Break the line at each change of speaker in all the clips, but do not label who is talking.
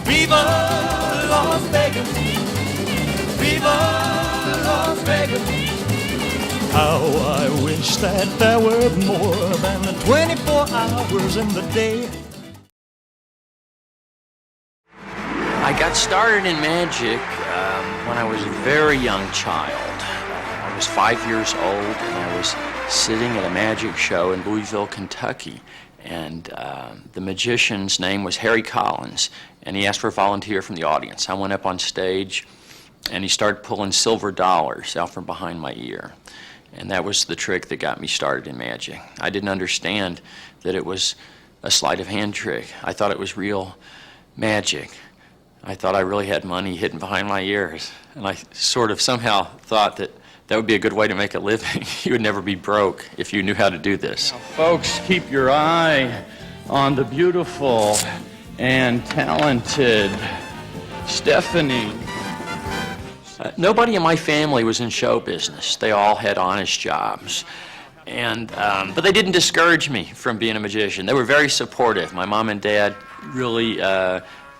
Viva Las Vegas, Viva Las Vegas. How I wish that there were more than 24 hours in the day.
I got started in magic when I was a very young child. I was 5 years old and I was sitting at a magic show in Louisville, Kentucky. And the magician's name was Harry Collins, and he asked for a volunteer from the audience. I went up on stage and he started pulling silver dollars out from behind my ear. And that was the trick that got me started in magic. I didn't understand that it was a sleight of hand trick. I thought it was real magic. I thought I really had money hidden behind my ears. And I sort of somehow thought that that would be a good way to make a living. You would never be broke if you knew how to do this.
Now, folks, keep your eye on the beautiful and talented Stephanie.
Nobody in my family was in show business. They all had honest jobs. But they didn't discourage me from being a magician. They were very supportive. My mom and dad really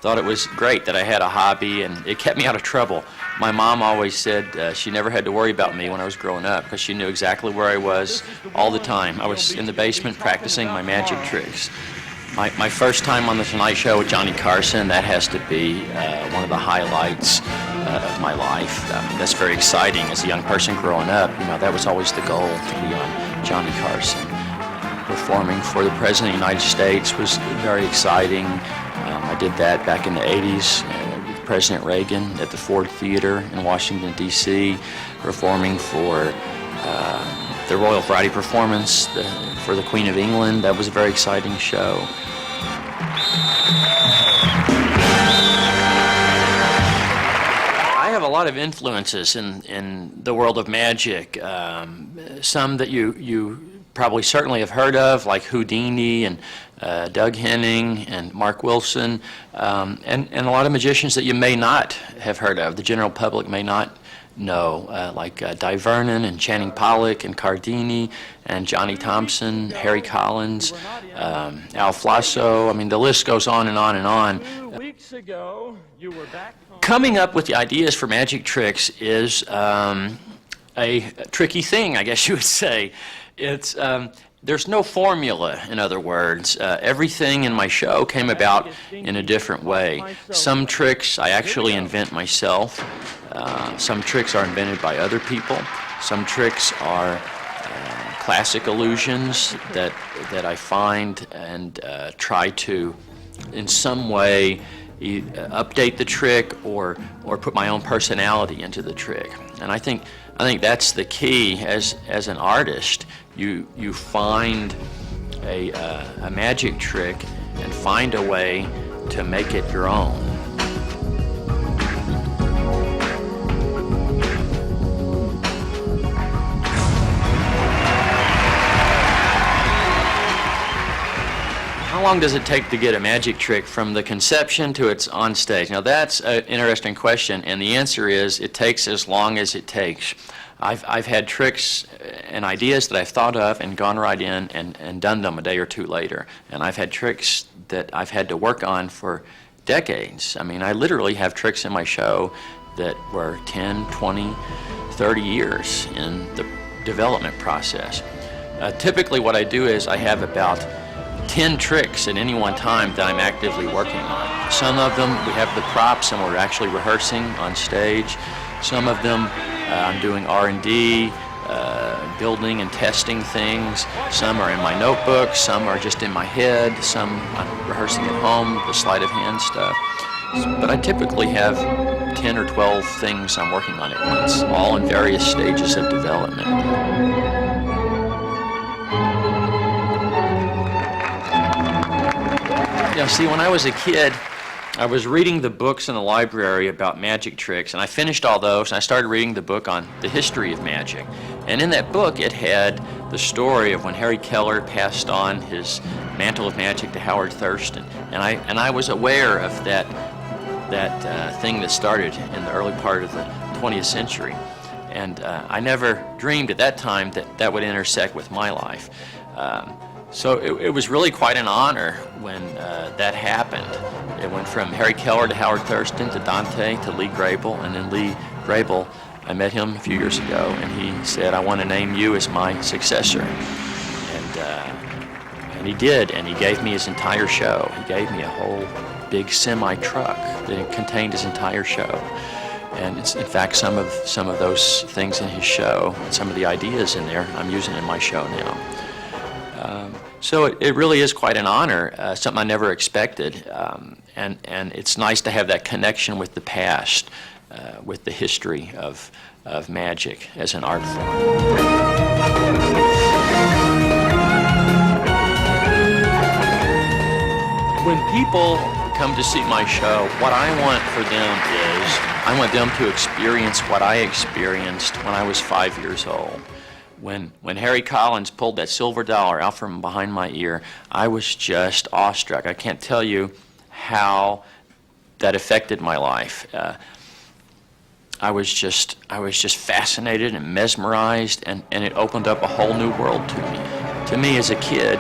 thought it was great that I had a hobby, and it kept me out of trouble. My mom always said she never had to worry about me when I was growing up because she knew exactly where I was all the time. I was in the basement practicing my magic tricks. My first time on The Tonight Show with Johnny Carson, that has to be one of the highlights of my life. That's very exciting. As a young person growing up, that was always the goal, to be on Johnny Carson. Performing for the President of the United States was very exciting. I did that back in the 80s with President Reagan at the Ford Theater in Washington, D.C., performing for the Royal Variety Performance for the Queen of England. That was a very exciting show. I have a lot of influences in the world of magic. Some that you probably certainly have heard of, like Houdini and Doug Henning and Mark Wilson, and a lot of magicians that you may not have heard of, the general public may not know, like Di Vernon and Channing Pollock and Cardini and Johnny Thompson, Harry Collins, Al Flasso. I mean, the list goes on and on and on.
2 weeks ago, you were back home.
Coming up with the ideas for magic tricks is a tricky thing, I guess you would say. It's there's no formula, in other words. Everything in my show came about in a different way. Some tricks I actually invent myself. Some tricks are invented by other people. Some tricks are classic illusions that I find and try to, in some way, update the trick or put my own personality into the trick. And I think that's the key. As an artist, you find a magic trick and find a way to make it your own. How long does it take to get a magic trick from the conception to its on stage? Now that's an interesting question, and the answer is it takes as long as it takes. I've had tricks and ideas that I've thought of and gone right in and done them a day or two later. And I've had tricks that I've had to work on for decades. I mean, I literally have tricks in my show that were 10, 20, 30 years in the development process. Typically what I do is I have about 10 tricks at any one time that I'm actively working on. Some of them we have the props and we're actually rehearsing on stage. Some of them I'm doing R&D, building and testing things. Some are in my notebook, some are just in my head, some I'm rehearsing at home, the sleight of hand stuff. But I typically have 10 or 12 things I'm working on at once, all in various stages of development. See, when I was a kid, I was reading the books in the library about magic tricks, and I finished all those, and I started reading the book on the history of magic. And in that book, it had the story of when Harry Keller passed on his mantle of magic to Howard Thurston. And I was aware of that thing that started in the early part of the 20th century. And I never dreamed at that time that that would intersect with my life. So it was really quite an honor when that happened. It went from Harry Keller to Howard Thurston to Dante to Lee Grable, and then Lee Grable, I met him a few years ago, and he said, "I want to name you as my successor." And he did, and he gave me his entire show. He gave me a whole big semi-truck that contained his entire show. And it's, in fact, some of those things in his show, and some of the ideas in there, I'm using in my show now. So it really is quite an honor, something I never expected, and it's nice to have that connection with the past, with the history of magic as an art form. When people come to see my show, what I want for them is, I want them to experience what I experienced when I was 5 years old. When Harry Collins pulled that silver dollar out from behind my ear, I was just awestruck. I can't tell you how that affected my life. I was just fascinated and mesmerized, and it opened up a whole new world to me. To me as a kid,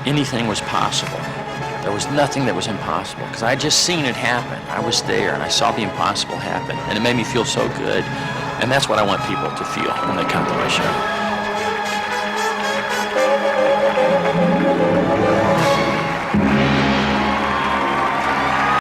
anything was possible. There was nothing that was impossible, because I had just seen it happen. I was there, and I saw the impossible happen, and it made me feel so good. And that's what I want people to feel when they come to my show.